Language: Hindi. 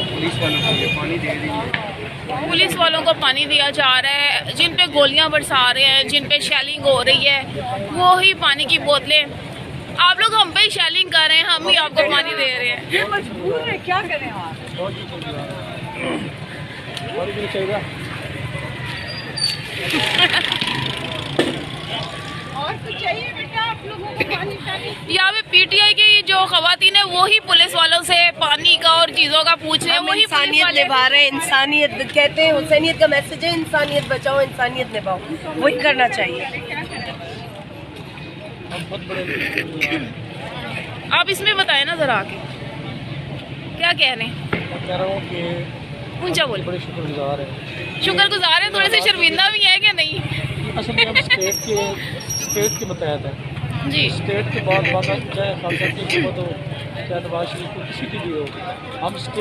पुलिस वालों को ये पानी दे रही है। पुलिस वालों को पानी दिया जा रहा है, जिन पे गोलियां बरसा रहे हैं, जिन पे शेलिंग हो रही है, वो ही पानी की बोतलें। आप लोग हम पे ही शेलिंग कर रहे हैं, हम ही आपको पानी दे रहे हैं। ये मजबूर है, क्या करें आप? और कुछ चाहिए बेटा आप लोगों को? पानी यहाँ पे पीटीआई की जो खवातीन है वो ही पुलिस वालों से पानी का और चीजों का पूछ रहे हैं, वही इंसानियत निभा रहे हैं। इंसानियत कहते हैं, हुसैनियत का मैसेज है, इंसानियत बचाओ इंसानियत निभाओ, वही करना चाहिए। आप इसमें बताएं ना जरा आके क्या कह रहे हैं। कह रहा हूँ कि ऊंचा बोल। बड़े शुक्रगुजार हैं। शुक्रगुजार है, थोड़े से शर्मिंदा भी है कि नहीं? असल में हम स्टेट के मुतहत हैं जी। स्टेट के बाद चाहे खालसा की हुकूमत हो चाहे नवाज शरीफ को किसी की भी हो, हम स्टेट